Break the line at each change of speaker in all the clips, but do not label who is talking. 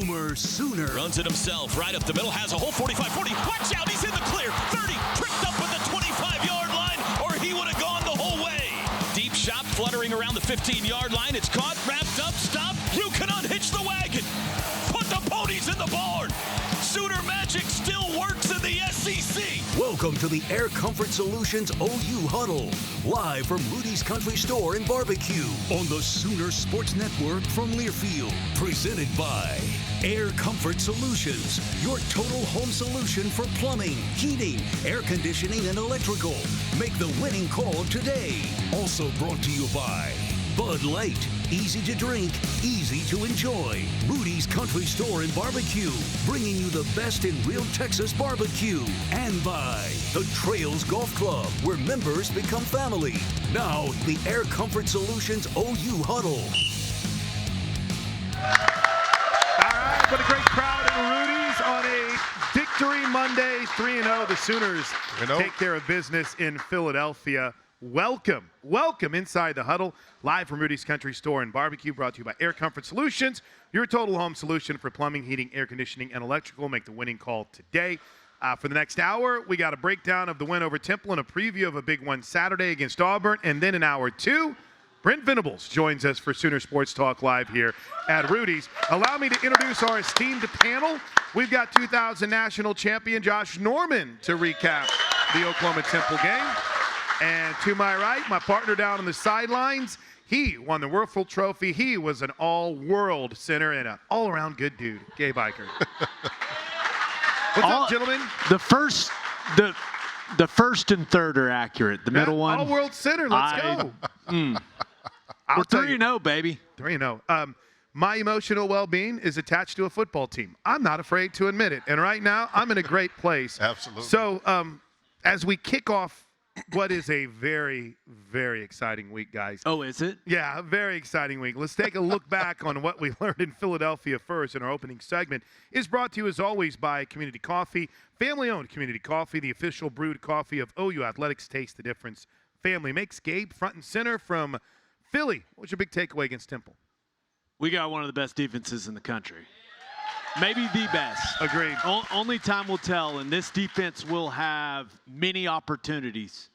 Boomer Sooner.
Runs it himself, right up the middle, has a whole 45-40. Watch out, he's in the clear. 30, tricked up at the 25-yard line, or he would have gone the whole way. Deep shot fluttering around the 15-yard line. It's caught, wrapped up, stopped. You can unhitch the wagon. Put the ponies in the barn. Sooner magic still works in the SEC.
Welcome to the Air Comfort Solutions OU Huddle, live from Rudy's Country Store and Barbecue on the Sooner Sports Network from Learfield. Presented by Air Comfort Solutions, your total home solution for plumbing, heating, air conditioning, and electrical. Make the winning call today. Also brought to you by Bud Light. Easy to drink, easy to enjoy. Rudy's Country Store and Barbecue, bringing you the best in real Texas barbecue. And by the Trails Golf Club, where members become family. Now, the Air Comfort Solutions OU Huddle.
All right, what a great crowd at Rudy's on a Victory Monday, 3-0. The Sooners take care of business in Philadelphia. Welcome inside the Huddle, live from Rudy's Country Store and Barbecue, brought to you by Air Comfort Solutions, your total home solution for plumbing, heating, air conditioning, and electrical. Make the winning call today. For the next hour, we got a breakdown of the win over Temple and a preview of a big one Saturday against Auburn. And then in hour two, Brent Venables joins us for Sooner Sports Talk Live here at Rudy's. Allow me to introduce our esteemed panel. We've got 2000 national champion Josh Norman to recap the Oklahoma Temple game. And to my right, my partner down on the sidelines, he won the Werfel Trophy. He was an all-world center and an all-around good dude, Gabe Eicher. What's up, gentlemen?
The first and third are accurate. The middle one.
All-world center. Let's go.
We're 3-0, baby.
3-0. My emotional well-being is attached to a football team. I'm not afraid to admit it. And right now, I'm in a great place.
Absolutely.
So as we kick off what is a very, very exciting week, guys.
Oh, is it?
Yeah, a very exciting week. Let's take a look back on what we learned in Philadelphia first in our opening segment. Is brought to you, as always, by Community Coffee. Family-owned Community Coffee, the official brewed coffee of OU Athletics. Taste the difference. Family makes Gabe front and center from Philly. What's your big takeaway against Temple?
We got one of the best defenses in the country. Maybe the best.
Agreed.
Only time will tell, and this defense will have many opportunities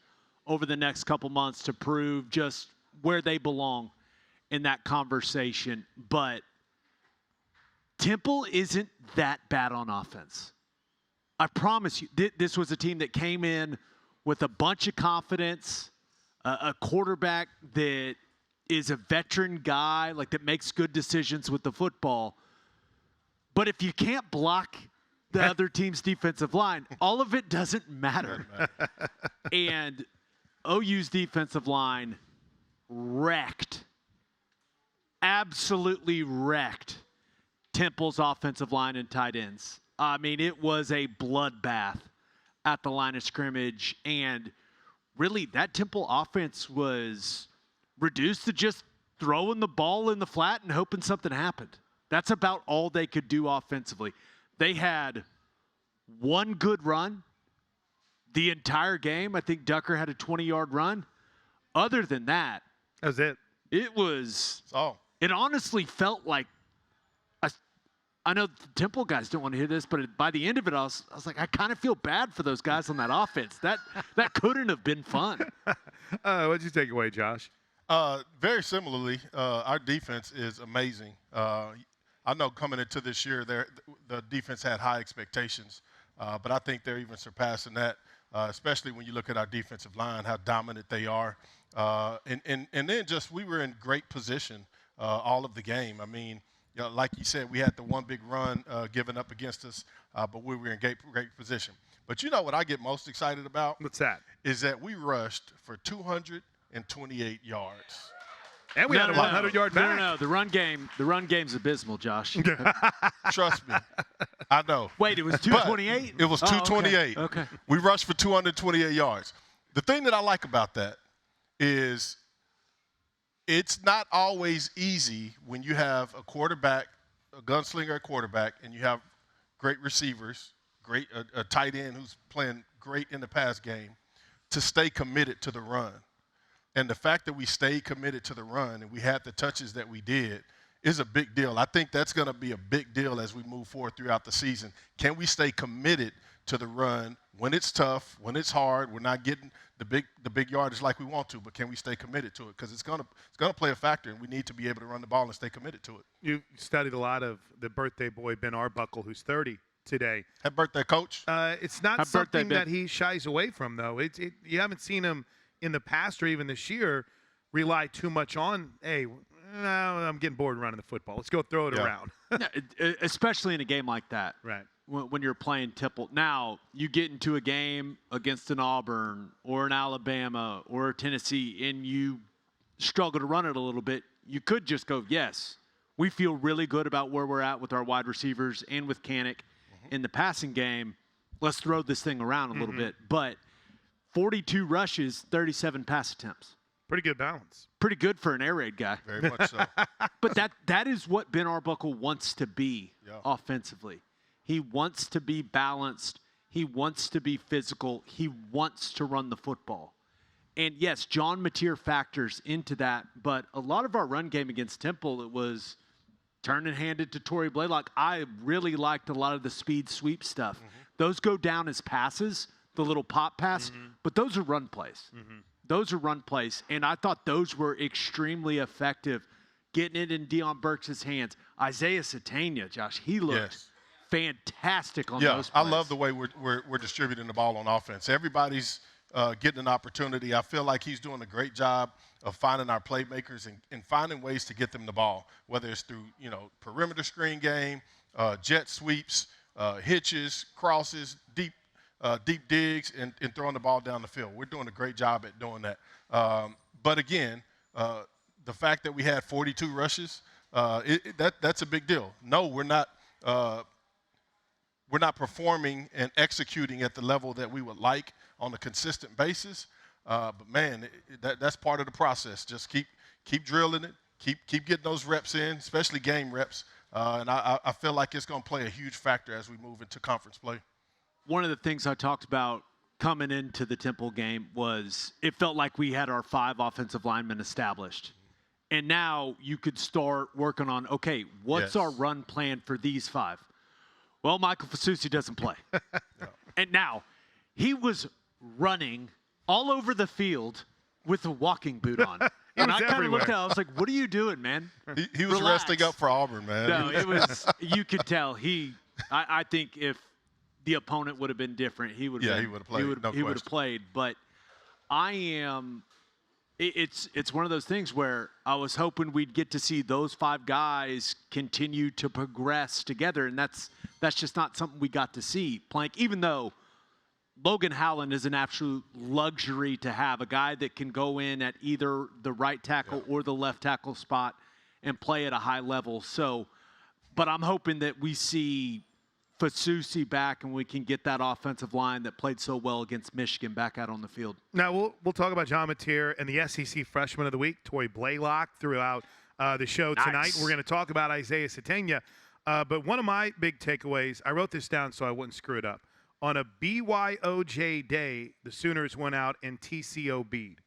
over the next couple months to prove just where they belong in that conversation. But Temple isn't that bad on offense. I promise you, this was a team that came in with a bunch of confidence, a quarterback that is a veteran guy, like that makes good decisions with the football. But if you can't block the other team's defensive line, all of it doesn't matter. And OU's defensive line absolutely wrecked Temple's offensive line and tight ends. I mean, it was a bloodbath at the line of scrimmage. And really, that Temple offense was reduced to just throwing the ball in the flat and hoping something happened. That's about all they could do offensively. They had one good run the entire game. I think Ducker had a 20-yard run. Other than that,
that was it.
It honestly felt like I know the Temple guys don't want to hear this, but by the end of it, I was like, I kind of feel bad for those guys on that offense. That couldn't have been fun.
What'd you take away, Josh?
Very similarly, our defense is amazing. I know coming into this year, the defense had high expectations, but I think they're even surpassing that, especially when you look at our defensive line, how dominant they are. And then just we were in great position all of the game. I mean, you know, like you said, we had the one big run given up against us, but we were in great position. But you know what I get most excited about?
What's that?
Is that we rushed for 228 yards.
And we had a 100-yard back.
No. The run game's abysmal, Josh.
Trust me. I know.
Wait, it was 228?
It was 228.
Okay.
We rushed for 228 yards. The thing that I like about that is it's not always easy when you have a quarterback, a gunslinger at quarterback, and you have great receivers, a tight end who's playing great in the pass game, to stay committed to the run. And the fact that we stayed committed to the run and we had the touches that we did is a big deal. I think that's going to be a big deal as we move forward throughout the season. Can we stay committed to the run when it's tough, when it's hard, we're not getting the big yardage like we want to, but can we stay committed to it? Because it's gonna play a factor, and we need to be able to run the ball and stay committed to it.
You studied a lot of the birthday boy, Ben Arbuckle, who's 30 today.
Happy birthday, Coach.
It's not
Happy
something
birthday,
that he shies away from, though. You haven't seen him in the past or even this year rely too much on, hey, no, I'm getting bored running the football. Let's go throw it around.
Yeah, especially in a game like that.
Right.
When you're playing Temple. Now, you get into a game against an Auburn or an Alabama or a Tennessee and you struggle to run it a little bit, you could just go, yes, we feel really good about where we're at with our wide receivers and with Kanik in the passing game. Let's throw this thing around a little bit. But 42 rushes, 37 pass attempts.
Pretty good balance.
Pretty good for an air raid guy.
Very much so.
But that is what Ben Arbuckle wants to be offensively. He wants to be balanced. He wants to be physical. He wants to run the football. And, yes, John Mateer factors into that, but a lot of our run game against Temple, it was turn and hand it to Torrey Blaylock. I really liked a lot of the speed sweep stuff. Those go down as passes, the little pop pass, but those are run plays. Those are run plays, and I thought those were extremely effective, getting it in Deion Burks' hands. Isaiah Satania, Josh, he looked fantastic on those plays.
I love the way we're distributing the ball on offense. Everybody's getting an opportunity. I feel like he's doing a great job of finding our playmakers and finding ways to get them the ball, whether it's through, perimeter screen game, jet sweeps, hitches, crosses, deep digs, and throwing the ball down the field. We're doing a great job at doing that. But again, the fact that we had 42 rushes, that's a big deal. No, we're not performing and executing at the level that we would like on a consistent basis. But man, that's part of the process. Just keep drilling it, keep getting those reps in, especially game reps. And I feel like it's going to play a huge factor as we move into conference play.
One of the things I talked about coming into the Temple game was it felt like we had our 5 offensive linemen established. And now you could start working on, okay, what's our run plan for these 5? Well, Michael Fasusi doesn't play. And now he was running all over the field with a walking boot on. And I kind of looked at it, I was like, what are you doing, man?
He was resting up for Auburn, man.
No, it was, you could tell. I think if the opponent would have been different, he would have played. He would have played. But it's one of those things where I was hoping we'd get to see those 5 guys continue to progress together, and that's just not something we got to see. Plank, even though Logan Howland is an absolute luxury to have, a guy that can go in at either the right tackle or the left tackle spot and play at a high level. So, but I'm hoping that we see Fasusi back and we can get that offensive line that played so well against Michigan back out on the field.
Now, we'll talk about John Mateer and the SEC Freshman of the Week, Torrey Blaylock, throughout the show tonight. We're going to talk about Isaiah Satania. But one of my big takeaways, I wrote this down so I wouldn't screw it up. On a BYOJ day, the Sooners went out and TCOB'd.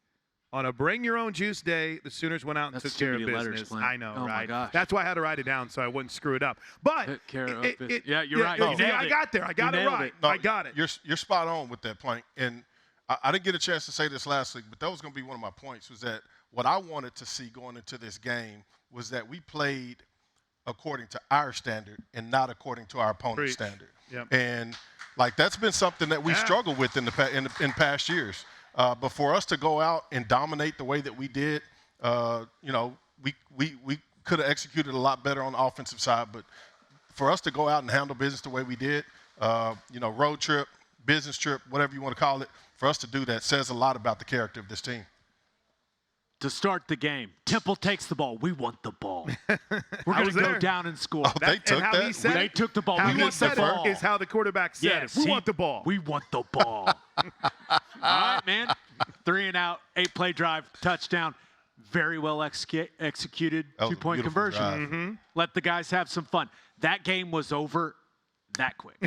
On a Bring Your Own Juice day, the Sooners went out and took care of business. I know,
right? My gosh.
That's why I had to write it down so I wouldn't screw it up. But
yeah, you're right.
I got there. I got it right.
No,
I got it.
You're spot on with that point. And I didn't get a chance to say this last week, but that was going to be one of my points, was that what I wanted to see going into this game was that we played according to our standard and not according to our opponent's standard.
Yep.
And that's been something that we struggled with in past years. But for us to go out and dominate the way that we did, we could have executed a lot better on the offensive side. But for us to go out and handle business the way we did, road trip, business trip, whatever you want to call it, for us to do that says a lot about the character of this team.
To start the game, Temple takes the ball. We want the ball. We're going to go down and score.
Oh, they took that?
They took the ball.
We
want the ball.
Is how the quarterback said it. We want the ball.
We want the ball. All right, man. 3 and out, 8-play drive, touchdown. Very well executed. 2-point conversion. Let the guys have some fun. That game was over that quick.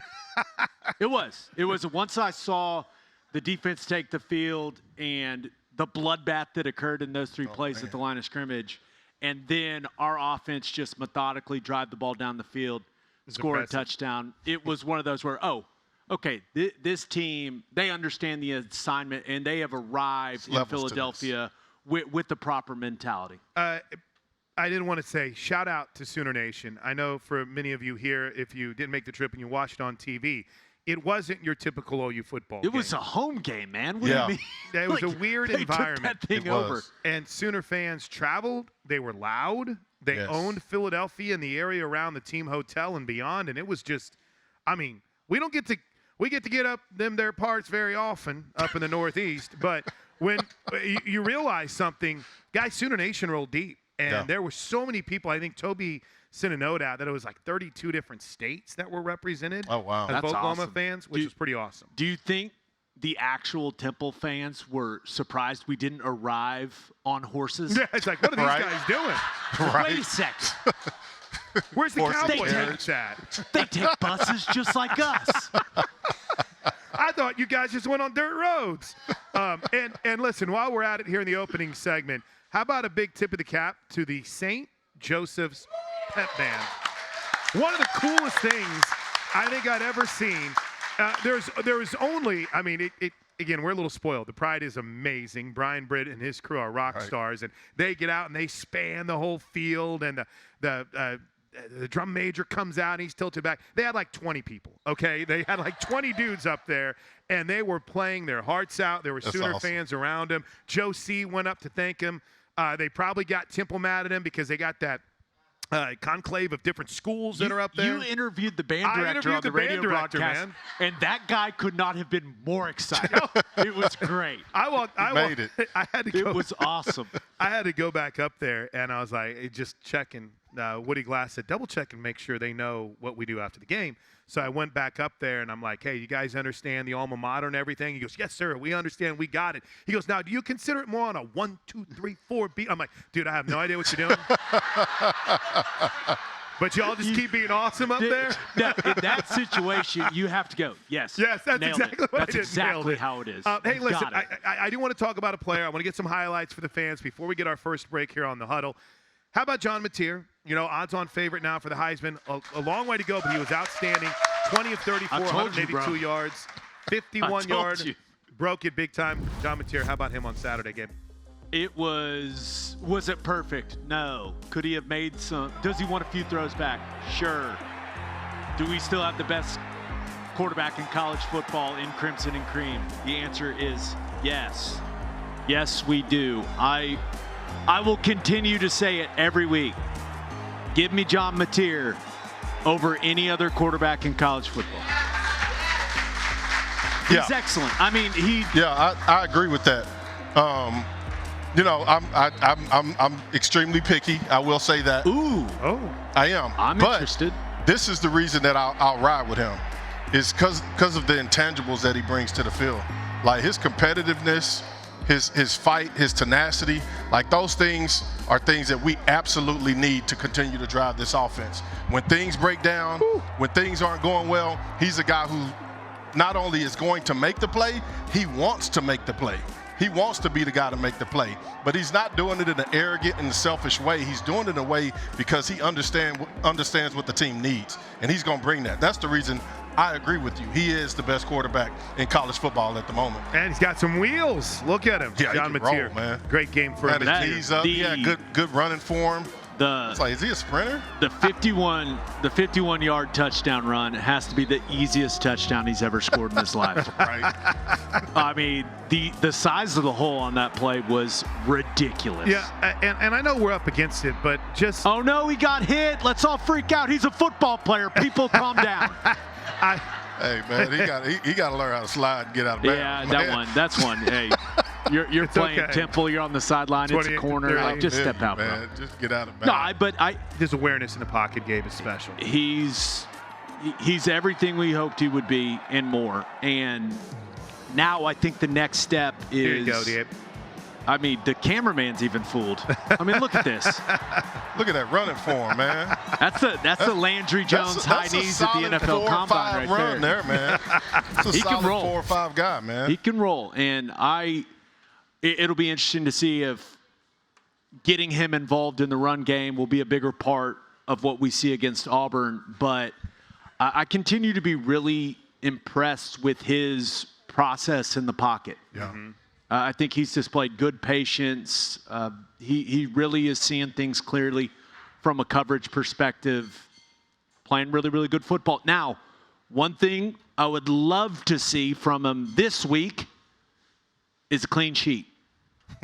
It was. Once I saw the defense take the field and the bloodbath that occurred in those 3 plays at the line of scrimmage, and then our offense just methodically drive the ball down the field, score a touchdown. It was one of those where, okay, this team, they understand the assignment, and they have arrived in Philadelphia with the proper mentality.
I didn't want to say shout out to Sooner Nation. I know for many of you here, if you didn't make the trip and you watched it on TV, it wasn't your typical OU football game.
It was a home game, man. What do you mean?
It was a weird environment.
Took that thing over.
And Sooner fans traveled. They were loud. They owned Philadelphia and the area around the team hotel and beyond. And it was just, I mean, we get to get up their parts very often up in the Northeast. But when you realize something, guys, Sooner Nation rolled deep. And there were so many people. I think Toby sent a note out that it was like 32 different states that were represented.
Oh, wow.
As
That's
Oklahoma
awesome.
fans, which was pretty awesome.
Do you think the actual Temple fans were surprised we didn't arrive on horses?
Yeah, it's like, what are these guys doing?
Wait a second.
Where's the cowboy hats at?
They take buses just like us.
I thought you guys just went on dirt roads. And listen, while we're at it here in the opening segment, how about a big tip of the cap to the St. Joseph's Pep Band? One of the coolest things I think I'd ever seen. There's only, I mean, again, we're a little spoiled. The Pride is amazing. Brian Britt and his crew are rock stars, and they get out and they span the whole field, and the drum major comes out and he's tilted back. They had like 20 people, okay? They had like 20 dudes up there, and they were playing their hearts out. There were Sooner fans around him. Joe C. went up to thank him. They probably got Temple mad at him because they got that conclave of different schools that are up there.
You interviewed the band director on the radio broadcast, and that guy could not have been more excited. It was great.
I made it. I had to go.
It was awesome.
I had to go back up there, and I was like, just checking. Woody Glass said, double check and make sure they know what we do after the game. So I went back up there, and I'm like, hey, you guys understand the alma mater and everything? He goes, yes, sir, we understand. We got it. He goes, now, do you consider it more on a 1, 2, 3, 4 beat? I'm like, dude, I have no idea what you're doing. But y'all just keep being awesome up there?
No, in that situation, you have to go, yes.
Yes, that's exactly what I did.
That's exactly how it is.
Hey, listen, I do want to talk about a player. I want to get some highlights for the fans before we get our first break here on the Huddle. How about John Mateer? You know, odds-on favorite now for the Heisman. A long way to go, but he was outstanding. 20 of 34, 182 yards, 51 yards. Broke it big time. John Mateer, how about him on Saturday game?
It was it perfect? No. Could he have made some? Does he want a few throws back? Sure. Do we still have the best quarterback in college football in Crimson and Cream? The answer is yes. Yes, we do. I will continue to say it every week. Give me John Mateer over any other quarterback in college football. He's excellent. I mean,
I agree with that. You know, I'm extremely picky. I will say that.
Ooh.
Oh.
I am.
I'm interested.
This is the reason that I'll ride with him. Is because of the intangibles that he brings to the field, like his competitiveness, his fight, his tenacity. Like those things are things that we absolutely need to continue to drive this offense. When things break down, when things aren't going well, he's a guy who not only is going to make the play, he wants to make the play. He wants to be the guy to make the play, but he's not doing it in an arrogant and selfish way. He's doing it in a way because he understands what the team needs, and he's going to bring that. That's the reason I agree with you. He is the best quarterback in college football at the moment.
And he's got some wheels. Look at him.
Yeah,
John Mateer.
Roll, man.
Great game for him.
And his knees up. Yeah, good running for him. It's like, is he a sprinter?
The 51-yard touchdown run has to be the easiest touchdown he's ever scored in his life.
Right.
I mean, the size of the hole on that play was ridiculous.
Yeah, and I know we're up against it, but just...
Oh, no, he got hit. Let's all freak out. He's a football player. People calm down.
Hey, man, he got to learn how to slide and get out of bounds.
Yeah, that's one. Hey, you're playing Temple. You're on the sideline. It's a corner. Like, just step out,
man. Bro. Just get out of bounds.
His awareness in the pocket game is special.
He's everything we hoped he would be and more. And now I think the next step is.
Here you go, Dave.
I mean, the cameraman's even fooled. I mean, look at this.
Look at that running form, man.
That's the Landry Jones high knees at the NFL Combine right
there, man. That's a
he
solid
can roll.
4 or 5 guy, man.
He can roll, and it'll be interesting to see if getting him involved in the run game will be a bigger part of what we see against Auburn. But I continue to be really impressed with his process in the pocket.
Yeah.
I think he's displayed good patience. He really is seeing things clearly from a coverage perspective, playing really, really good football. Now, one thing I would love to see from him this week is a clean sheet.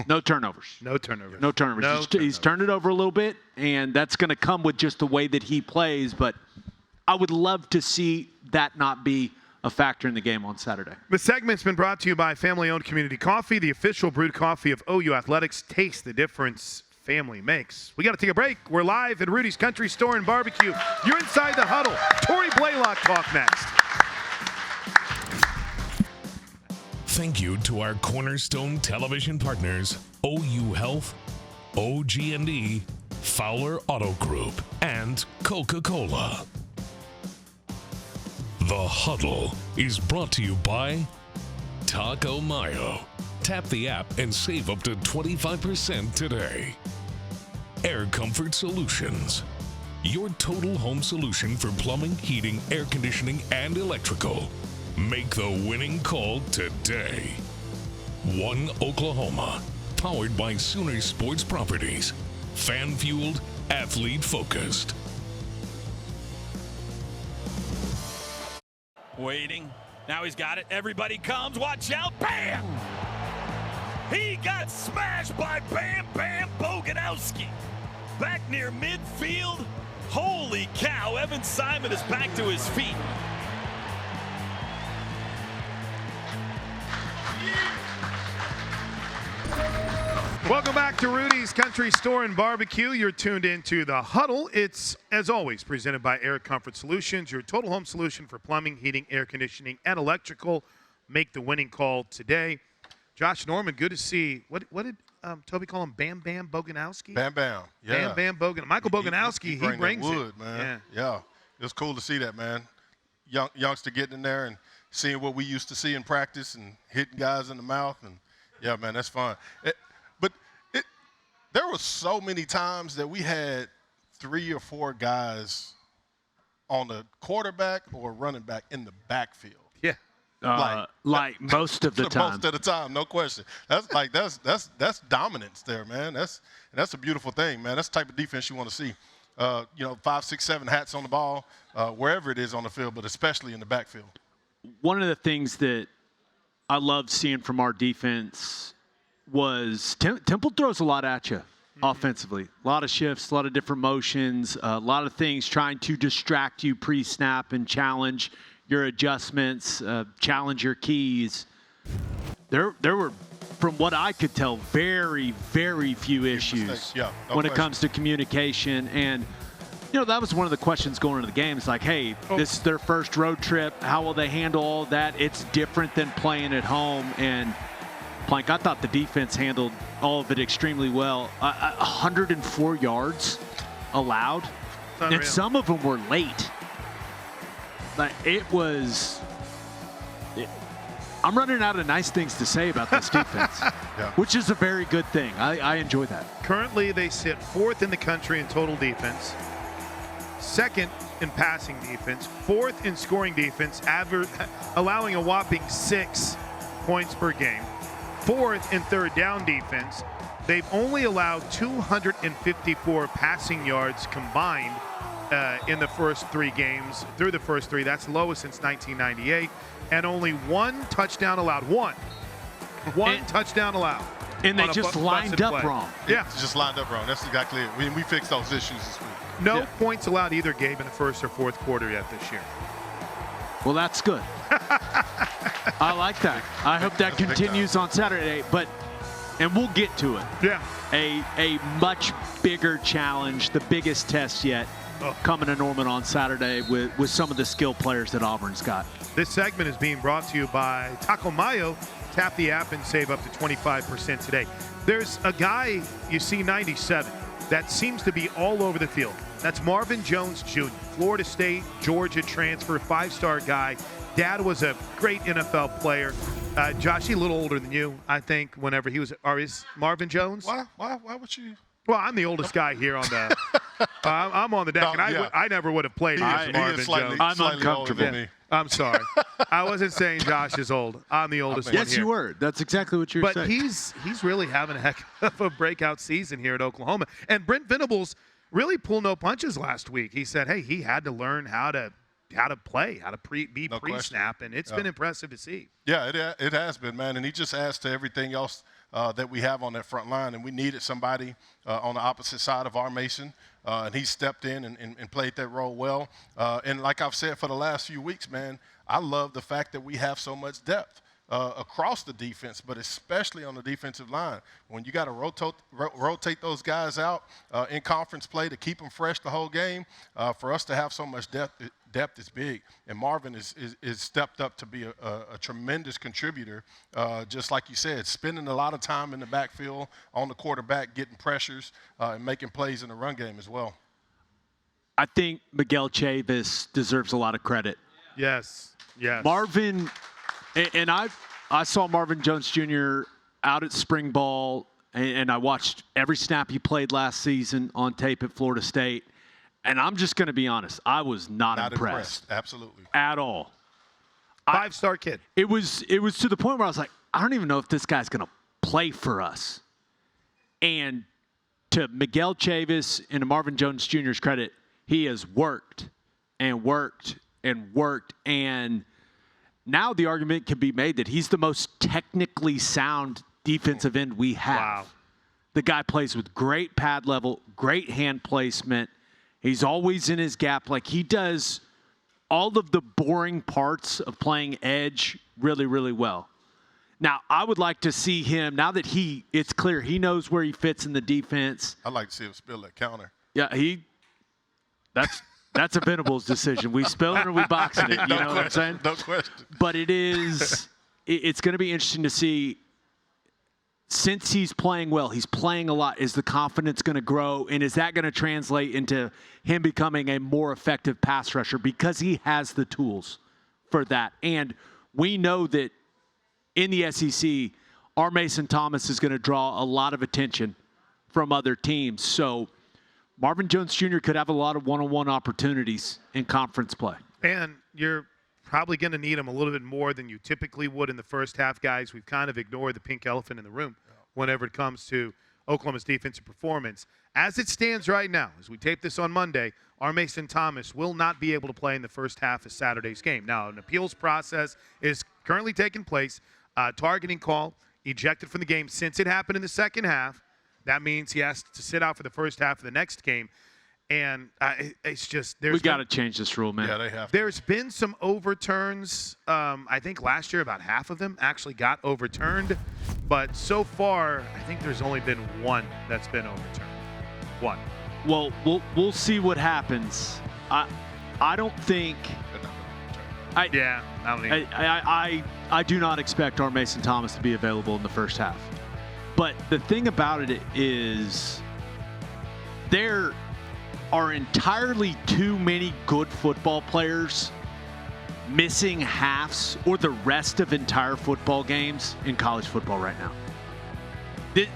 No turnovers.
No turnovers.
No turnovers. He's turned it over a little bit, and that's going to come with just the way that he plays. But I would love to see that not be a factor in the game on Saturday.
The segment's been brought to you by Family-Owned Community Coffee, the official brewed coffee of OU Athletics. Taste the difference family makes. We got to take a break. We're live at Rudy's Country Store and Barbecue. You're inside the huddle. Tori Blaylock talk next.
Thank you to our cornerstone television partners, OU Health, OG&E, Fowler Auto Group, and Coca-Cola. The Huddle is brought to you by Taco Mayo. Tap the app and save up to 25% today. Air Comfort Solutions, your total home solution for plumbing, heating, air conditioning, and electrical. Make the winning call today. One Oklahoma, powered by Sooner Sports Properties. Fan-fueled, athlete-focused.
Waiting. Now he's got it. Everybody comes. Watch out. Bam! He got smashed by Bam Bam Boganowski. Back near midfield. Holy cow. Evan Simon is back to his feet.
Welcome back to Rudy's Country Store and Barbecue. You're tuned into The Huddle. It's, as always, presented by Air Comfort Solutions, your total home solution for plumbing, heating, air conditioning, and electrical. Make the winning call today. Josh Norman, good to see. What did Toby call him? Bam Bam Boganowski?
Bam Bam. Yeah.
Bam Bam Bogan. Michael Boganowski, he brings
wood,
it.
Man. Yeah. It was cool to see that, man. Youngster getting in there and seeing what we used to see in practice and hitting guys in the mouth. And, yeah, man, that's fun. There were so many times that we had 3 or 4 guys on the quarterback or running back in the backfield.
Yeah.
Like most of the time.
Most of the time, no question. That's dominance there, man. That's a beautiful thing, man. That's the type of defense you want to see. 5, 6, 7 hats on the ball, wherever it is on the field, but especially in the backfield.
One of the things that I loved seeing from our defense was Temple throws a lot at you offensively. A lot of shifts, a lot of different motions, a lot of things trying to distract you pre-snap and challenge your adjustments, challenge your keys. There were, from what I could tell, very, very few issues when it comes to communication. And, that was one of the questions going into the game. It's like, hey, this is their first road trip. How will they handle all that? It's different than playing at home. And Plank, I thought the defense handled all of it extremely well. 104 yards allowed, and some of them were late. Like I'm running out of nice things to say about this defense, which is a very good thing. I enjoy that.
Currently, they sit 4th in the country in total defense, 2nd in passing defense, 4th in scoring defense, allowing a whopping 6 points per game. 4th in third down defense. They've only allowed 254 passing yards combined in the first 3 games. Through the first 3, that's the lowest since 1998. And only 1 touchdown allowed. One touchdown allowed.
And they just lined up wrong.
Yeah.
It's just lined up wrong. That's exactly it. We fixed those issues this week.
No points allowed either, Gabe, in the first or fourth quarter yet this year.
Well, that's good. I like that. I hope that continues on Saturday, and we'll get to it.
Yeah.
A much bigger challenge, the biggest test yet, coming to Norman on Saturday with some of the skill players that Auburn's got.
This segment is being brought to you by Taco Mayo. Tap the app and save up to 25% today. There's a guy, you see 97, that seems to be all over the field. That's Marvin Jones Jr., Florida State, Georgia transfer, 5-star guy. Dad was a great NFL player. Josh, he's a little older than you, I think, whenever he was. Or is Marvin Jones?
Why would you?
Well, I'm the oldest guy here on the I'm on the deck, and I never would have played against Marvin Jones.
I'm uncomfortable.
Yeah. I'm sorry. I wasn't saying Josh is old. I'm the oldest one here.
Yes, you were. That's exactly what you were saying.
But he's really having a heck of a breakout season here at Oklahoma. And Brent Venables really pulled no punches last week. He said, hey, he had to learn how to play, how to be pre-snap, and it's been impressive to see.
Yeah, it has been, man. And he just adds to everything else that we have on that front line. And we needed somebody on the opposite side of our Mason. And he stepped in and played that role well. And like I've said for the last few weeks, man, I love the fact that we have so much depth across the defense, but especially on the defensive line. When you got to rotate those guys out in conference play to keep them fresh the whole game, for us to have so much depth is big. And Marvin is stepped up to be a tremendous contributor, just like you said, spending a lot of time in the backfield on the quarterback, getting pressures and making plays in the run game as well.
I think Miguel Chavis deserves a lot of credit.
Yes.
Marvin, and I saw Marvin Jones Jr. out at spring ball, and I watched every snap he played last season on tape at Florida State. And I'm just going to be honest, I was not impressed.
Absolutely.
At all.
Five-star kid.
It was to the point where I was like, I don't even know if this guy's going to play for us. And to Miguel Chavis and to Marvin Jones Jr.'s credit, he has worked and worked and worked. And now the argument can be made that he's the most technically sound defensive end we have.
Wow.
The guy plays with great pad level, great hand placement. He's always in his gap. Like, he does all of the boring parts of playing edge really, really well. Now, I would like to see him, now that it's clear he knows where he fits in the defense.
I'd like to see him spill that counter.
Yeah, that's a Venables decision. We spill it or we boxing it. You know what I'm saying?
No question.
But it's going to be interesting to see, since he's playing well, he's playing a lot, is the confidence going to grow? And is that going to translate into him becoming a more effective pass rusher? Because he has the tools for that. And we know that in the SEC, our Mason Thomas is going to draw a lot of attention from other teams. So Marvin Jones Jr. could have a lot of one-on-one opportunities in conference play.
And you're probably going to need him a little bit more than you typically would in the first half, guys. We've kind of ignored the pink elephant in the room whenever it comes to Oklahoma's defensive performance. As it stands right now, as we tape this on Monday, our Mason Thomas will not be able to play in the first half of Saturday's game. Now, an appeals process is currently taking place. Targeting call, ejected from the game since it happened in the second half. That means he has to sit out for the first half of the next game. And it's just – we
got to change this rule, man.
Yeah, they have to.
There's been some overturns. I think last year about half of them actually got overturned. But so far, I think there's only been one that's been overturned. One.
Well, we'll see what happens. I don't think –
I don't either.
I do not expect our Mason Thomas to be available in the first half. But the thing about it is there are entirely too many good football players missing halves or the rest of entire football games in college football right now.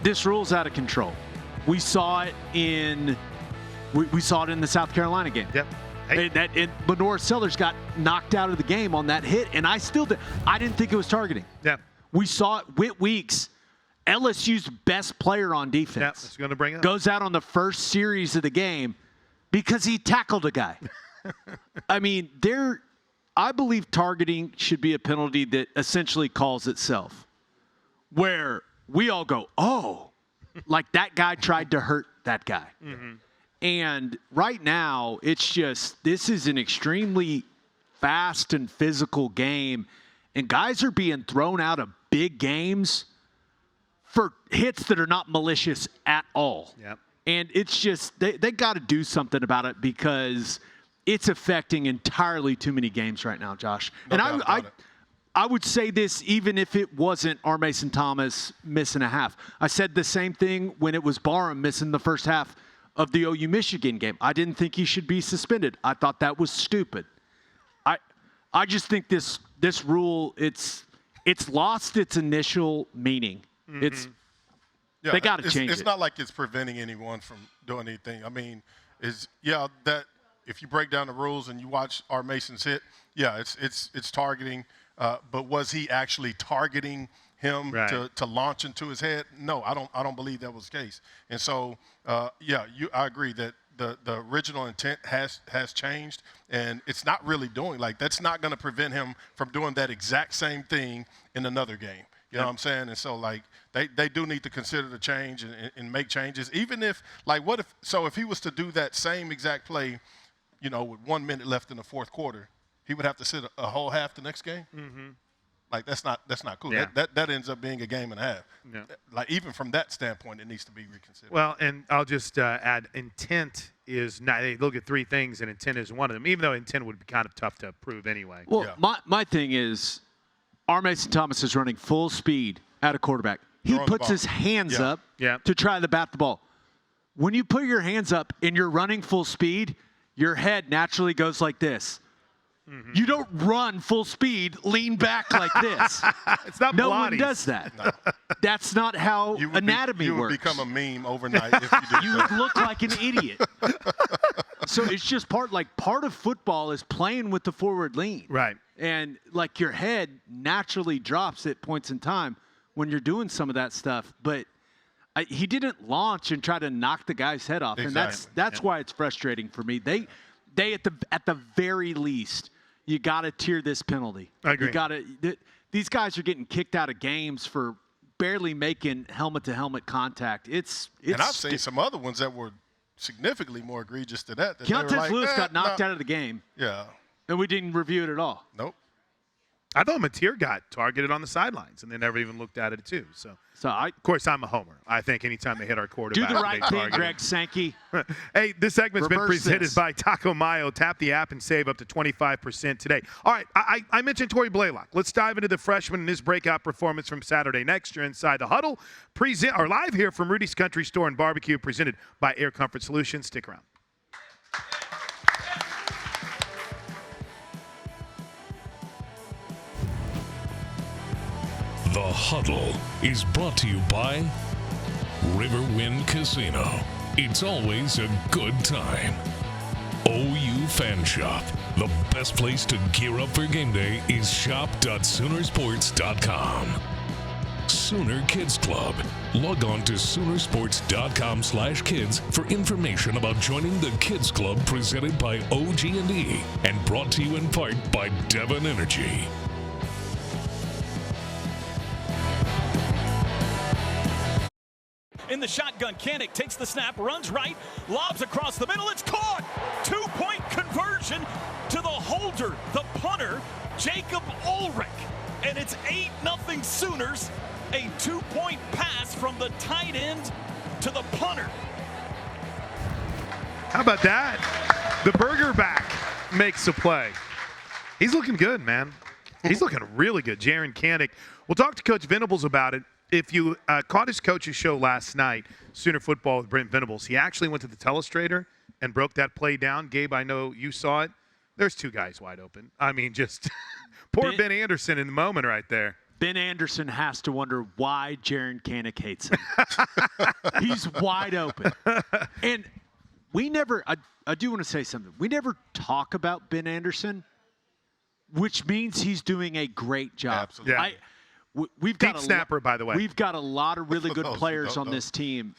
This rule's out of control. We saw it in the South Carolina game.
Yep. Hey.
And Lenore Sellers got knocked out of the game on that hit, and I didn't think it was targeting.
Yeah.
We saw it. Whit Weeks, LSU's best player on defense,
that's going to bring it up.
Goes out on the first series of the game because he tackled a guy. I mean, I believe targeting should be a penalty that essentially calls itself, where we all go, oh, like that guy tried to hurt that guy.
Mm-hmm.
And right now, it's just, this is an extremely fast and physical game, and guys are being thrown out of big games for hits that are not malicious at all.
Yep.
And it's just, they got to do something about it because it's affecting entirely too many games right now, Josh.
No
and I would say this even if it wasn't our Mason Thomas missing a half. I said the same thing when it was Barham missing the first half of the OU Michigan game. I didn't think he should be suspended. I thought that was stupid. I just think this rule, it's lost its initial meaning. Mm-hmm.
Yeah,
They got to change it.
It's not like it's preventing anyone from doing anything. I mean, that if you break down the rules and you watch our Masons hit, yeah, it's targeting. But was he actually targeting him to launch into his head? No, I don't believe that was the case. And so, I agree that the original intent has changed, and it's not really doing that's not going to prevent him from doing that exact same thing in another game. You know what I'm saying? And so, they do need to consider the change and make changes. Even if, if he was to do that same exact play, with 1 minute left in the fourth quarter, he would have to sit a whole half the next game? Mm-hmm. That's not cool.
Yeah.
That ends up being a game and a half. Yeah. Even from that standpoint, it needs to be reconsidered.
Well, and I'll just add, intent is not. They look at three things, and intent is one of them. Even though intent would be kind of tough to prove anyway.
Well, my thing is, our Mason Thomas is running full speed at a quarterback. He puts his hands up to try to bat the ball. When you put your hands up and you're running full speed, your head naturally goes like this. Mm-hmm. You don't run full speed, lean back like this.
It's not
No
Pilates.
one does that. No. That's not how anatomy
works. You would become a meme overnight if you did
You would look like an idiot. So it's just part of football is playing with the forward lean.
Right.
And your head naturally drops at points in time when you're doing some of that stuff. But he didn't launch and try to knock the guy's head off.
Exactly.
And that's why it's frustrating for me. They at the very least, you got to tier this penalty.
I agree.
These guys are getting kicked out of games for barely making helmet-to-helmet contact. It's
and I've seen some other ones that were significantly more egregious to that.
Keontae Lewis got knocked out of the game.
Yeah.
And we didn't review it at all.
Nope.
I thought Mateer got targeted on the sidelines, and they never even looked at it, too. So of course, I'm a homer. I think anytime they hit our quarterback,
do the right thing,
target
Greg Sankey.
Hey, this segment's been presented
this.
by Taco Mayo. Tap the app and save up to 25% today. All right, I mentioned Torrey Blaylock. Let's dive into the freshman and his breakout performance from Saturday. Next, you're inside the Huddle. Live here from Rudy's Country Store and Barbecue, presented by Air Comfort Solutions. Stick around.
The Huddle is brought to you by Riverwind Casino. It's always a good time. OU Fan Shop. The best place to gear up for game day is shop.soonersports.com. Sooner Kids Club. Log on to Soonersports.com/kids for information about joining the Kids Club, presented by OG&E and brought to you in part by Devon Energy.
In the shotgun, Kanik takes the snap, runs right, lobs across the middle. It's caught! 2-point conversion to the holder, the punter, Jacob Ulrich. And it's 8-0 Sooners. A 2-point pass from the tight end to the punter.
How about that? The burger back makes a play. He's looking good, man. He's looking really good. Jaron Kanik. We'll talk to Coach Venables about it. If you caught his coach's show last night, Sooner Football with Brent Venables, he actually went to the telestrator and broke that play down. Gabe, I know you saw it. There's two guys wide open. I mean, just poor Ben Anderson in the moment right there.
Ben Anderson has to wonder why Jaron Kanik hates him. He's wide open. And we never – I do want to say something. We never talk about Ben Anderson, which means he's doing a great job.
Absolutely.
Yeah.
We've got
Deep snapper, by the way.
We've got a lot of really good players on this team.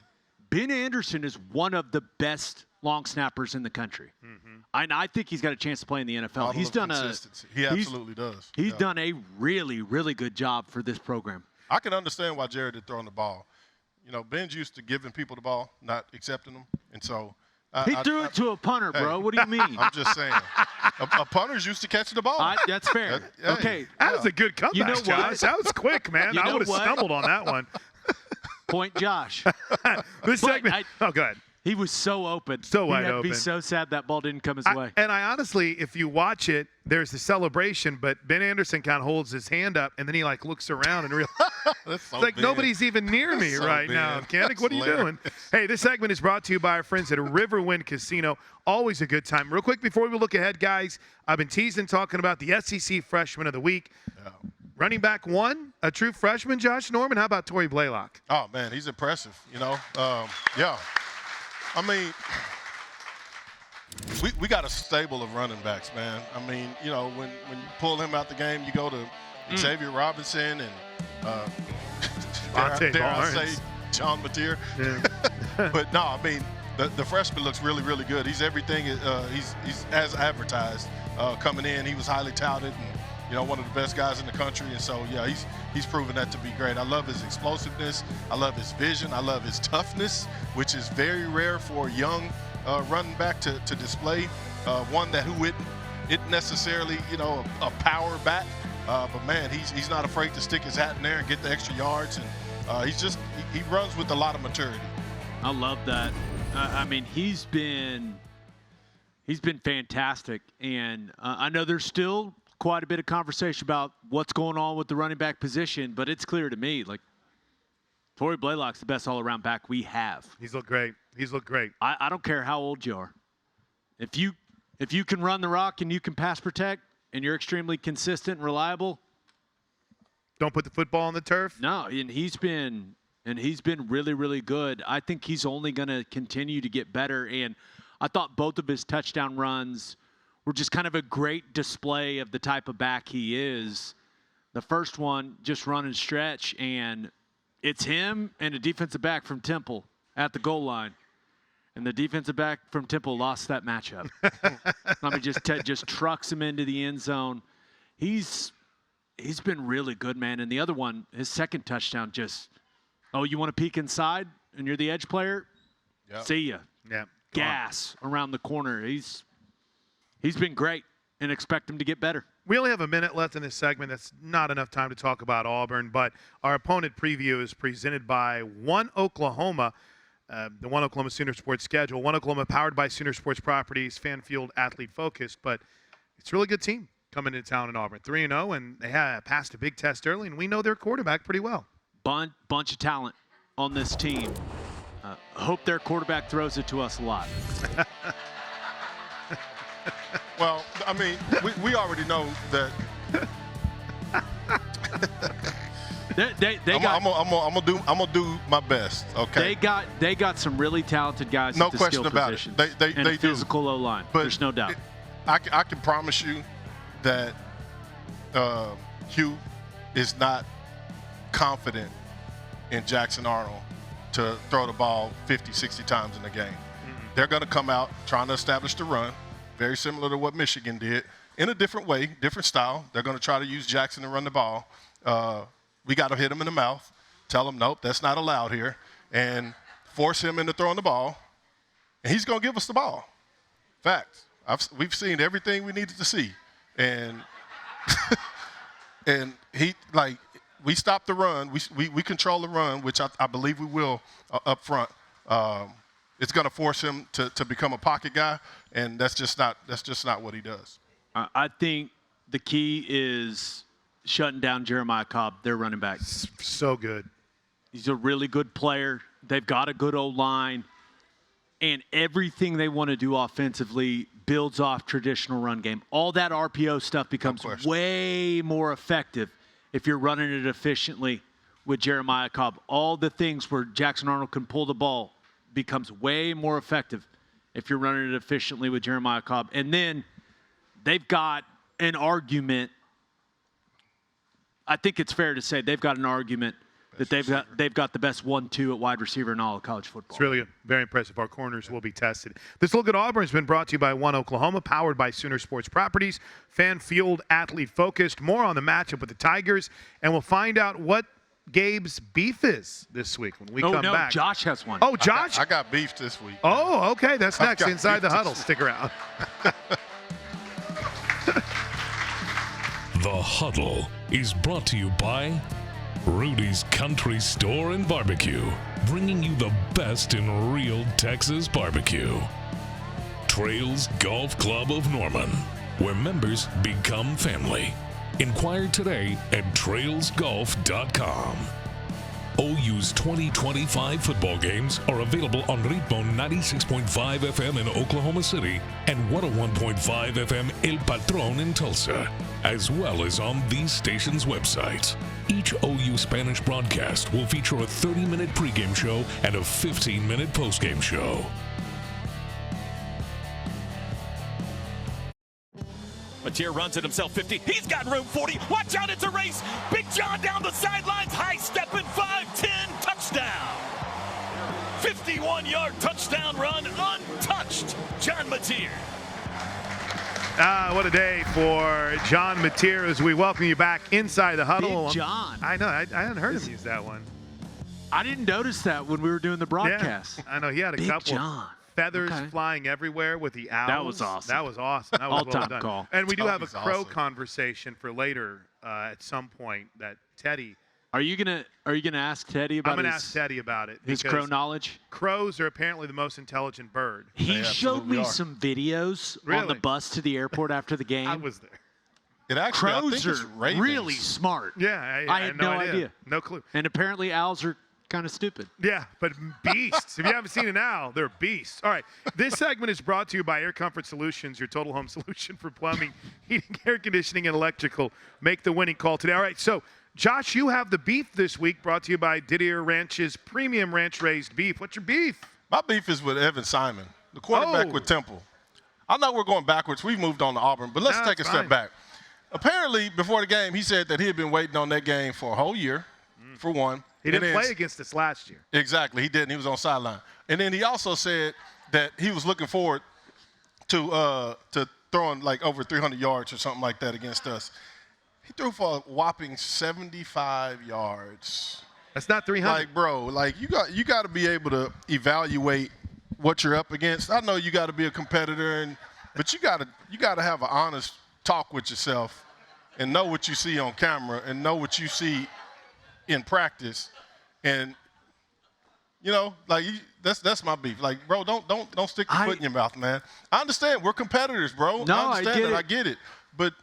Ben Anderson is one of the best long snappers in the country. Mm-hmm. And I think he's got a chance to play in the NFL. He
absolutely does.
He's done a really, really good job for this program.
I can understand why Jared did throwing the ball. Ben's used to giving people the ball, not accepting them. And so
he threw it to a punter, bro. What do you mean?
I'm just saying. A punter's used to catching the ball.
That's fair. Okay.
That was a good comeback,
You know
Josh. That was quick, man. I would have stumbled on that one.
Point Josh.
This segment. Go ahead.
He was so open.
So wide
open.
open.
He'd be so sad that ball didn't come his way.
And I honestly, if you watch it, there's the celebration, but Ben Anderson kind of holds his hand up, and then he loks around and realizes it's like nobody's even near me right now. Kanik, what are you doing? Hey, this segment is brought to you by our friends at Riverwind Casino. Always a good time. Real quick before we look ahead, guys, I've been teasing talking about the SEC Freshman of the Week. Running back 1, a true freshman, Josh Norman. How about Torrey Blaylock?
Oh, man, he's impressive, yeah. I mean, we got a stable of running backs, man. I mean, when you pull him out the game, you go to Xavier Robinson and dare I say John Mateer. Yeah. But no, I mean, the freshman looks really, really good. He's everything. He's as advertised coming in. He was highly touted and one of the best guys in the country. And so yeah, he's proven that to be great. I love his explosiveness. I love his vision. I love his toughness, which is very rare for a young running back to display. One that who isn't necessarily a power back, but man, he's not afraid to stick his hat in there and get the extra yards. And he runs with a lot of maturity.
I love that. I mean, he's been fantastic, and I know there's still quite a bit of conversation about what's going on with the running back position, but it's clear to me, like, Torrey Blaylock's the best all-around back we have.
He's looked great.
I don't care how old you are. If you can run the rock and you can pass protect and you're extremely consistent and reliable,
don't put the football on the turf.
No, and he's been really, really good. I think he's only going to continue to get better, and I thought both of his touchdown runs were just kind of a great display of the type of back he is. The first one, just run and stretch, and it's him and a defensive back from Temple at the goal line. And the defensive back from Temple lost that matchup. I mean, just trucks him into the end zone. He's been really good, man. And the other one, his second touchdown, you want to peek inside and you're the edge player?
Yep.
See ya.
Yeah.
Gas around the corner. He's been great, and expect him to get better.
We only have a minute left in this segment. That's not enough time to talk about Auburn, but our opponent preview is presented by One Oklahoma, the One Oklahoma Sooner Sports schedule. One Oklahoma powered by Sooner Sports Properties, fan-fueled, athlete-focused, but it's a really good team coming into town in Auburn. 3-0, and they passed a big test early, and we know their quarterback pretty well.
Bunch of talent on this team. Hope their quarterback throws it to us a lot.
Well, I mean, we already know that. I'm gonna do my best. Okay.
They got some really talented guys.
No
at the
question
skill
about
positions
it. They
and a
do.
physical O-line.
But
there's no doubt.
I can promise you that Hugh is not confident in Jackson Arnold to throw the ball 50, 60 times in the game. Mm-hmm. They're going to come out trying to establish the run, very similar to what Michigan did, in a different way, different style. They're going to try to use Jackson to run the ball. We got to hit him in the mouth, tell him, nope, that's not allowed here, and force him into throwing the ball, and he's going to give us the ball. Facts. We've seen everything we needed to see, and and we stopped the run. We control the run, which I believe we will up front. It's going to force him to become a pocket guy, and that's just not what he does.
I think the key is shutting down Jeremiah Cobb, their running back.
So good.
He's a really good player. They've got a good O-line, and everything they want to do offensively builds off traditional run game. All that RPO stuff becomes way more effective if you're running it efficiently with Jeremiah Cobb. All the things where Jackson Arnold can pull the ball becomes way more effective if you're running it efficiently with Jeremiah Cobb. And then they've got an argument. I think it's fair to say they've got an argument that they've got the best 1-2 at wide receiver in all of college football.
It's really good. Very impressive. Our corners will be tested. This Look at Auburn has been brought to you by One Oklahoma, powered by Sooner Sports Properties, fan-fueled, athlete-focused. More on the matchup with the Tigers, and we'll find out what Gabe's beef is this week when we come back.
Josh has one.
Oh, Josh?
I got beef this week.
Oh, okay. That's next. Inside the Huddle. Stick around.
The Huddle is brought to you by Rudy's Country Store and Barbecue, bringing you the best in real Texas barbecue. Trails Golf Club of Norman, where members become family. Inquire today at trailsgolf.com. OU's 2025 football games are available on Ritmo 96.5 FM in Oklahoma City and 101.5 FM El Patron in Tulsa, as well as on these stations' websites. Each OU Spanish broadcast will feature a 30-minute pregame show and a 15-minute postgame show.
Matier runs it himself 50. He's got room 40. Watch out, it's a race. Big John down the sidelines. High stepping 5-10. Touchdown. 51-yard touchdown run untouched. John Matier.
What a day for John Matier as we welcome you back inside the huddle.
Big John.
I know. I hadn't heard him use that one.
I didn't notice that when we were doing the broadcast.
Yeah, I know. He had a
Big
couple
John.
feathers flying everywhere with the owls.
That was awesome.
That was awesome. That was well
All-time
done.
call.
And we do have a
Teddy's
crow
awesome.
conversation for later at some point that Teddy.
Are you gonna ask Teddy about
I'm going to ask Teddy about it.
his
because
crow knowledge?
Crows are apparently the most intelligent bird.
He showed
absolutely
me
are.
some videos on
Really?
the bus to the airport after the game.
I was there.
It actually, I think
Crows
it's
are
Ravens.
really smart.
Yeah,
I had no idea.
No clue.
And apparently owls are kind of stupid.
Yeah, but beasts. If you haven't seen an owl, they're beasts. All right, this segment is brought to you by Air Comfort Solutions, your total home solution for plumbing, heating, air conditioning, and electrical. Make the winning call today. All right, so Josh, you have the beef this week brought to you by Didier Ranch's premium ranch-raised beef. What's your beef?
My beef is with Evan Simon, the quarterback
Oh.
with Temple. I know we're going backwards. We've moved on to Auburn, but let's
Nah,
take a
it's
step
fine.
back. Apparently, before the game, he said that he had been waiting on that game for a whole year, for one.
He
And
didn't
then-
play against us last year.
Exactly, he didn't. He was on sideline. And then he also said that he was looking forward to throwing like over 300 yards or something like that against us. He threw for a whopping 75 yards.
That's not 300.
Like, bro, like you got to be able to evaluate what you're up against. I know you got to be a competitor, but you got to have an honest talk with yourself and know what you see on camera and know what you see in practice. And you know, like that's my beef. Like, bro, don't stick your foot in your mouth, man. I understand we're competitors, bro.
No,
I understand that.
it.
I get it. But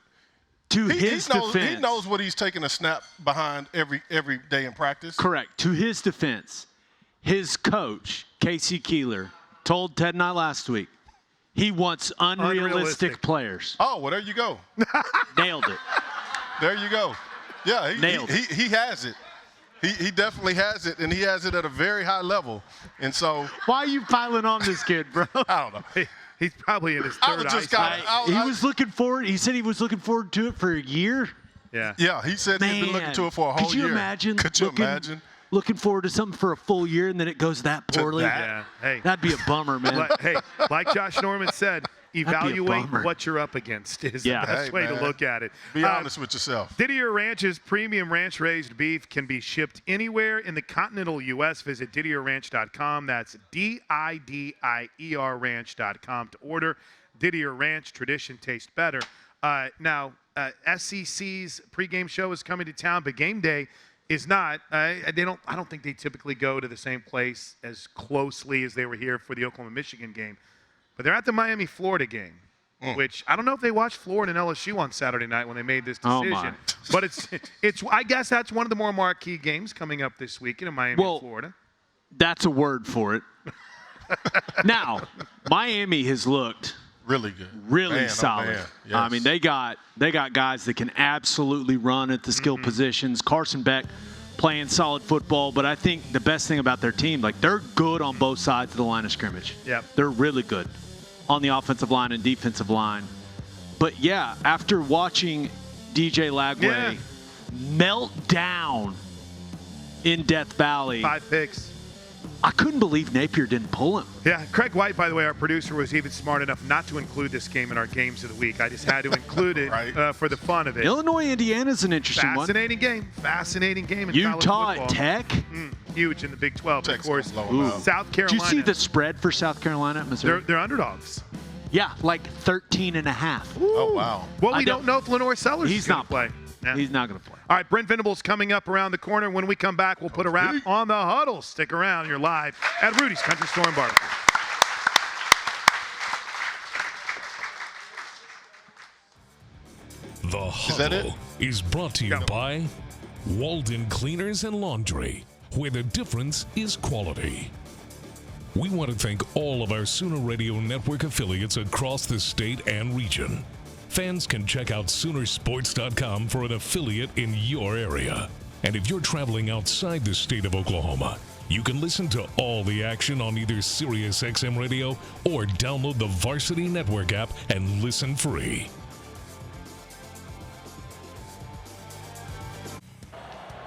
To
he
his
knows
defense.
he knows what he's taking a snap behind every day in practice.
Correct. To his defense, his coach, Casey Keeler, told Ted and I last week he wants unrealistic players.
Oh, well, there you go.
Nailed it.
There you go. Yeah,
Nailed it.
he has it. He definitely has it, and he has it at a very high level. And so
Why are you piling on this kid, bro?
I don't know.
He's probably in his
I
third
was just
eye.
kinda-
He was looking forward. He said he was looking forward to it for a year.
Yeah.
Yeah, he said he'd been looking to it for a whole
could you
year.
imagine?
Could you imagine?
Looking forward to something for a full year and then it goes that poorly?
that?
Yeah. Hey.
That'd be a bummer, man.
Hey, like Josh Norman said, evaluate
bummer.
what you're up against is
Yeah.
the best
Hey,
way to
man.
look at it.
Be honest with yourself.
Didier Ranch's premium ranch-raised beef can be shipped anywhere in the continental U.S. Visit DidierRanch.com. That's DIDIER Ranch.com to order. Didier Ranch, tradition tastes better. Now, SEC's pregame show is coming to town, but game day is not. I don't think they typically go to the same place as closely as they were here for the Oklahoma-Michigan game. But they're at the Miami-Florida game, which I don't know if they watched Florida and LSU on Saturday night when they made this
Oh,
decision.
my.
But it's. I guess that's one of the more marquee games coming up this weekend in Miami,
Well,
Florida.
That's a word for it. Now, Miami has looked
Really good.
really
Man, oh,
solid.
man.
I
Yes.
mean, they got guys that can absolutely run at the skill positions. Carson Beck playing solid football, but I think the best thing about their team, like they're good on both sides of the line of scrimmage.
Yep.
They're really good on the offensive line and defensive line. But yeah, after watching DJ Lagway melt down in Death Valley,
5 picks.
I couldn't believe Napier didn't pull him.
Yeah, Craig White, by the way, our producer, was even smart enough not to include this game in our games of the week. I just had to include it
Right.
for the fun of it.
Illinois, Indiana's an interesting
Fascinating game. Fascinating game in college
Utah
football.
at Tech.
Huge in the Big 12,
Tech's
of course.
gonna blow 'em out.
South
Did
Carolina.
you see the spread for South Carolina at Missouri?
They're underdogs.
Yeah, like 13.5.
Oh, wow.
Well,
I
we don't know if Lenore Sellers
He's
is going
not
to play. Yeah.
He's not going to play.
All right, Brent Venables coming up around the corner. When we come back, we'll put a wrap on the huddle. Stick around. You're live at Rudy's Country Store in Barbecue.
The
Is that it?
Huddle is brought to you
Go.
by Walden Cleaners and Laundry, where the difference is quality. We want to thank all of our Sooner Radio Network affiliates across the state and region. Fans can check out Soonersports.com for an affiliate in your area. And if you're traveling outside the state of Oklahoma, you can listen to all the action on either Sirius XM Radio or download the Varsity Network app and listen free.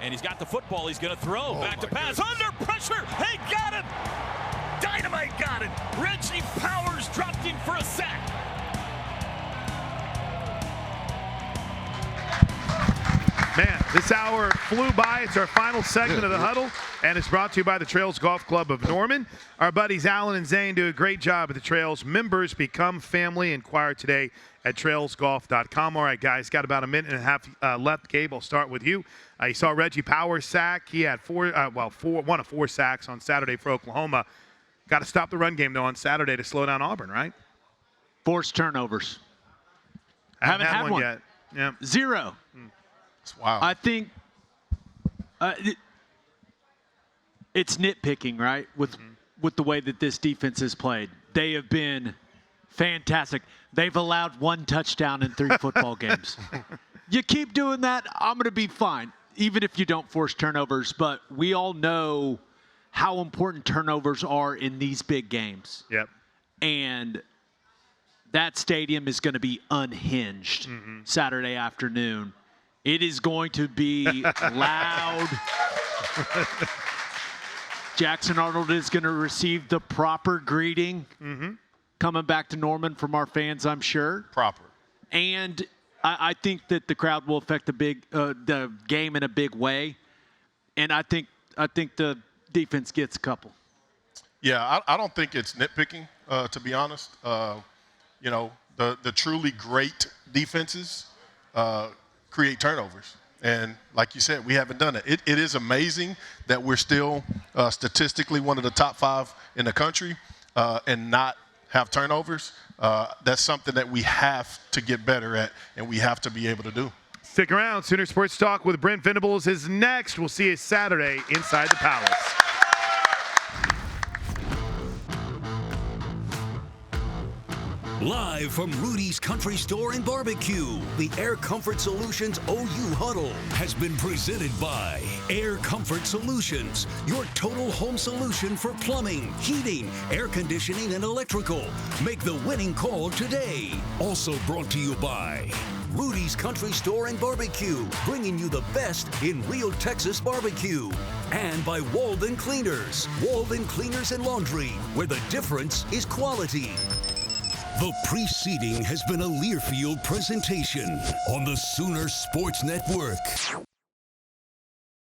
And he's got the football. He's going to throw. Back to pass. Under pressure. Hey, got it. Dynamite got it. Reggie Powers dropped in for a sack.
Man, this hour flew by. It's our final segment of the Huddle, and it's brought to you by the Trails Golf Club of Norman. Our buddies Alan and Zane do a great job at the Trails. Members become family. Inquire today at trailsgolf.com. All right, guys, got about a minute and a half left. Gabe, I'll start with you. You saw Reggie Powers sack. He had one of four sacks on Saturday for Oklahoma. Got to stop the run game, though, on Saturday to slow down Auburn, right?
Forced turnovers.
Haven't had one yet. Yeah.
0.
Wow.
I think it's nitpicking, right, with the way that this defense has played. They have been fantastic. They've allowed 1 touchdown in 3 football games. You keep doing that, I'm going to be fine, even if you don't force turnovers. But we all know how important turnovers are in these big games.
Yep.
And that stadium is going to be unhinged Saturday afternoon. It is going to be loud. Jackson Arnold is going to receive the proper greeting coming back to Norman from our fans, I'm sure.
Proper.
And I think that the crowd will affect the game in a big way. And I think the defense gets a couple.
Yeah, I don't think it's nitpicking, to be honest. You know, the truly great defenses create turnovers. And like you said, we haven't done it. It is amazing that we're still statistically one of the top 5 in the country and not have turnovers. That's something that we have to get better at and we have to be able to do.
Stick around. Sooner Sports Talk with Brent Venables is next. We'll see you Saturday inside the Palace.
Live from Rudy's Country Store and Barbecue, the Air Comfort Solutions OU Huddle has been presented by Air Comfort Solutions, your total home solution for plumbing, heating, air conditioning, and electrical. Make the winning call today. Also brought to you by Rudy's Country Store and Barbecue, bringing you the best in real Texas barbecue. And by Walden Cleaners. Walden Cleaners and Laundry, where the difference is quality. The preceding has been a Learfield presentation on the Sooner Sports Network.